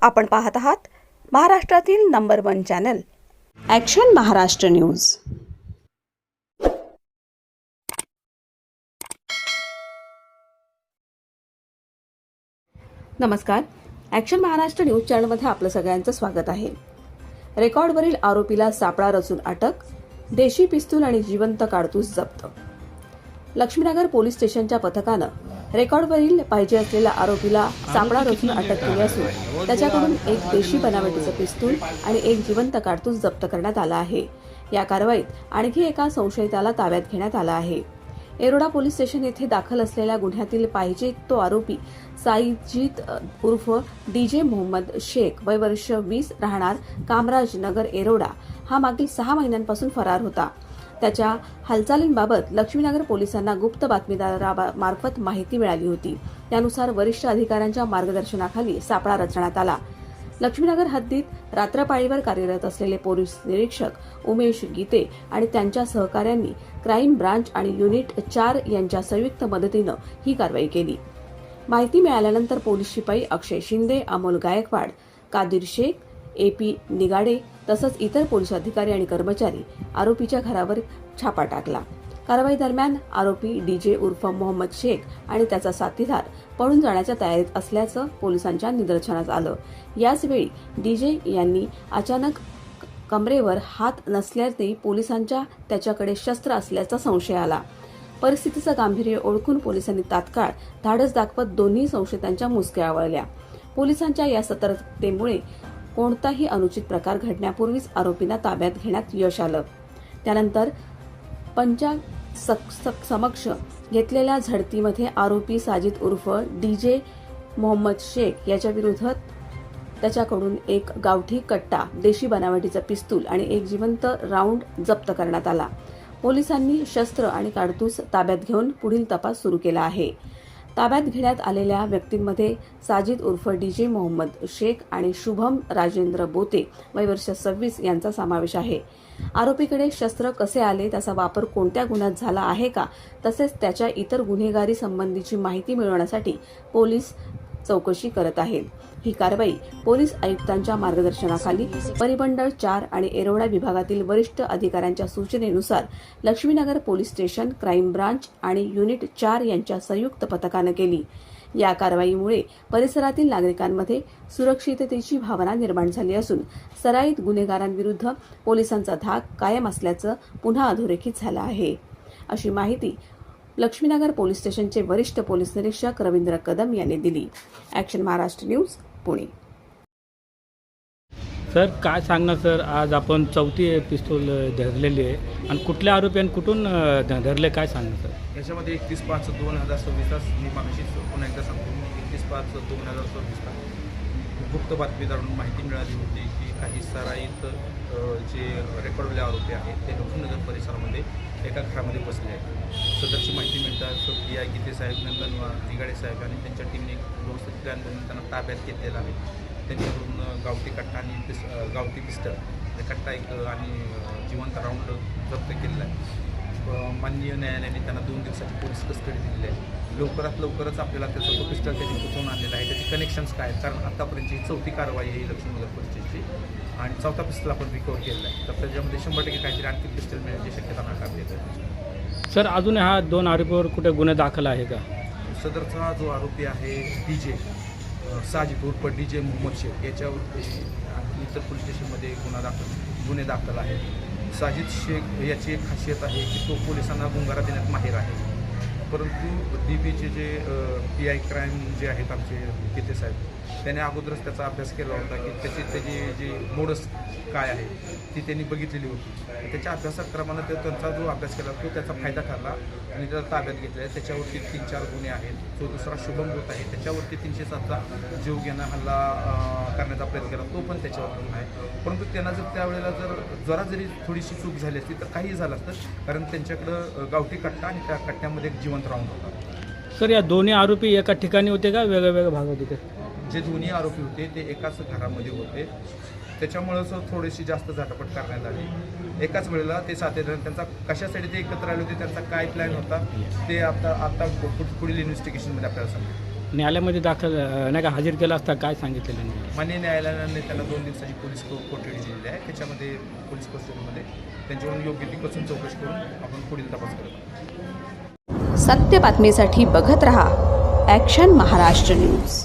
आपण पाहत आहात महाराष्ट्रातील number 1 channel action Maharashtra news. नमस्कार, ॲक्शन महाराष्ट्र न्यूज चॅनलमध्ये आपलं सगळ्यांचं स्वागत आहे। रेकॉर्डवरील आरोपीला सापळा रचून अटक, देशी पिस्तूल आणि जिवंत काडतूस जप्त। लक्ष्मीनगर पोलीस स्टेशनच्या पथकानं रेकॉर्डवरील पाहिजे असलेल्या आरोपीला सापळा रचून अटक केली असून त्याच्याकडून एक देशी बनावटीचं पिस्तूल आणि एक जिवंत काडतूस जप्त करण्यात आला आहे। या कारवाईत आणखी एका संशयिताला ताब्यात घेण्यात आला आहे। एरोडा पोलीस स्टेशन येथे दाखल असलेल्या गुन्ह्यातील पाहिजे तो आरोपी साईजीत उर्फ डीजे मोहम्मद शेख, वय वर्ष 20, राहणार कामराज नगर एरोडा, हा मागील 6 महिन्यांपासून फरार होता। त्याच्या हालचालींबाबत लक्ष्मीनगर पोलिसांना गुप्त बातमीदारामार्फत माहिती मिळाली होती। त्यानुसार वरिष्ठ अधिकाऱ्यांच्या मार्गदर्शनाखाली सापळा रचण्यात आला। लक्ष्मीनगर हद्दीत रात्रपाळीवर कार्यरत असलेले पोलीस निरीक्षक उमेश गीते आणि त्यांच्या सहकाऱ्यांनी क्राईम ब्रांच आणि युनिट 4 यांच्या संयुक्त मदतीनं ही कारवाई केली। माहिती मिळाल्यानंतर पोलीस शिपाई अक्षय शिंदे, अमोल गायकवाड, कादिर शेख, AP निगाडे तसंच इतर पोलीस अधिकारी आणि कर्मचारी आरोपीच्या घरावर छापा टाकला। कारवाई दरम्यान आरोपी डीजे उर्फ मोहम्मद शेख आणि त्याचा साथीदार पळून जाण्याच्या तयारीत असल्याचं पोलिसांच्या निदर्शनास आलं। याचवेळी डीजे यांनी अचानक कमरेवर हात नसल्याने पोलिसांच्या त्याच्याकडे शस्त्र असल्याचा संशय आला। परिस्थितीचं गांभीर्य ओळखून पोलिसांनी तात्काळ धाडस दाखवत दोन्ही संशयितांच्या मुसक्या आवळल्या। पोलिसांच्या या सतर्कतेमुळे कोणताही अनुचित प्रकार घडण्यापूर्वीच आरोपींना ताब्यात घेण्यात यश आलं। त्यानंतर समक्ष घेतलेल्या झडतीमध्ये आरोपी साजिद उर्फ डीजे मोहम्मद शेख याच्या विरोधात त्याच्याकडून एक गावठी कट्टा, देशी बनावटीचा पिस्तूल आणि एक जिवंत राऊंड जप्त करण्यात आला। पोलिसांनी शस्त्र आणि काडतूस ताब्यात घेऊन पुढील तपास सुरू केला आहे। ताब्यात घेण्यात आलेल्या व्यक्तींमध्ये साजिद उर्फ डीजे मोहम्मद शेख आणि शुभम राजेंद्र बोते, वय वर्ष 26 यांचा समावेश आहे। आरोपीकडे शस्त्र कसे आले, त्याचा वापर कोणत्या गुन्ह्यात झाला आहे का, तसेच त्याच्या इतर गुन्हेगारी संबंधीची माहिती मिळवण्यासाठी पोलीस चौकशी करत आहेत। ही कारवाई पोलीस आयुक्तांच्या मार्गदर्शनाखाली परिमंडळ 4 आणि एरोडा विभागातील वरिष्ठ अधिकाऱ्यांच्या सूचनेनुसार Laxminagar police station, crime branch आणि युनिट 4 यांच्या संयुक्त पथकानं केली। या कारवाईमुळे परिसरातील नागरिकांमध्ये सुरक्षिततेची भावना निर्माण झाली असून सराईत गुन्हेगारांविरुद्ध पोलिसांचा धाक कायम असल्याचं पुन्हा अधोरेखित झालं आहे, अशी माहिती लक्ष्मीनगर पोलीस स्टेशनचे वरिष्ठ पोलीस निरीक्षक रवींद्र कदम यांनी दिली। Action Maharashtra news, Pune. Sir, काय सांगणार सर, आज आपण चौथी पिस्तूल धरलेली आहे आणि कुठल्या आरोपी कुठून धरले, काय सांगणार सर? याच्यामध्ये 31/5/2026 मी मागशीच पुन्हा एकदा सांगतो, 31/5/2026 गुप्त बातमीदारांना माहिती मिळाली होती की काही सराईत जे रेकॉर्डवाले आरोपी आहेत ते लक्ष्मीनगर परिसरामध्ये एका घरामध्ये बसले आहेत। सदरची माहिती मिळताच PI गीते साहेब, नंदन निगाडे साहेब आणि त्यांच्या टीमने व्यवस्थित प्लॅन करून त्यांना ताब्यात घेतलेला आहे। त्यांच्याकडून गावठी कट्टा आणि गावठी पिस्टल, कट्टा एक आणि जिवंत राऊंड जप्त केलेला आहे। माननीय न्यायालयाने त्यांना 2 दिवसाची पोलीस कस्टडी दिलेली आहे। लवकरच आपल्याला त्याचा तो पिस्टल त्यांनी कुठून आणलेला आहे, त्याचे कनेक्शन्स काय आहेत, कारण आतापर्यंतची 4थी कारवाई आहे लक्ष्मीनगर पोलीसची आणि 4था पिस्टल आपण रिकवर केलेला आहे। तर त्याच्यामध्ये 100% काहीतरी आणखी पिस्टल मिळण्याची शक्यता नाकारली आहे। सर, अजून हा 2 आरोपीवर कुठे गुन्हे दाखल आहे का? सदरचा जो आरोपी आहे डीजे साजिद उर्फ डीजे मोहम्मद शेख याच्यावर इतर पोलीस स्टेशनमध्ये गुन्हे दाखल आहेत। साजिद शेख याची एक खासियत आहे की तो पोलिसांना गुंगारा देण्यात माहीर आहे, परंतु DBचे जे PI क्राईम जे आहेत आमचे गीते साहेब, त्याने अगोदरच त्याचा अभ्यास केला होता की त्याची जी मोडस काय आहे ती त्यांनी बघितलेली होती। त्याच्या अभ्यासक्रमानं त्यांचा जो अभ्यास केला तो त्याचा फायदा ठरला आणि त्याला ताब्यात घेतला आहे। त्याच्यावरती 3-4 गुन्हे आहेत। जो दुसरा शुभम होत आहे त्याच्यावरती 307चा जीव घेणं हल्ला करण्याचा प्रयत्न केला, तो पण त्याच्यावर गुन्हा आहे। परंतु त्यांना जर त्यावेळेला जरी थोडीशी चूक झाली असती तर काही झालं असतं, कारण त्यांच्याकडं गावठी कट्टा आणि त्या कट्ट्यामध्ये एक जिवंत राऊंड होता। सर, या दोन्ही आरोपी एका ठिकाणी होते का वेगवेगळ्या भागात होते? जे दोन्ही आरोपी होते ते एकाच घरामध्ये होते, त्याच्यामुळंच थोडीशी जास्त झटापट करण्यात आली। एकाच वेळेला ते साथीदार त्यांचा कशासाठी ते एकत्र आले होते, त्यांचा काय प्लॅन होता ते आता पुढील इन्व्हेस्टिगेशनमध्ये आपल्याला सांगतो। न्यायालयामध्ये दाखल नाही का हजर केला असता काय सांगितलेलं नाही? माननीय न्यायालयाने त्यांना 2 दिवसाची पोलीस कोठडी दिलेली आहे. त्याच्यामध्ये पोलीस कस्टडीमध्ये त्यांच्याकडून योग्य ती कसून चौकशी करून आपण पुढील तपास करतो. सत्य बातमीसाठी बघत रहा ॲक्शन महाराष्ट्र न्यूज.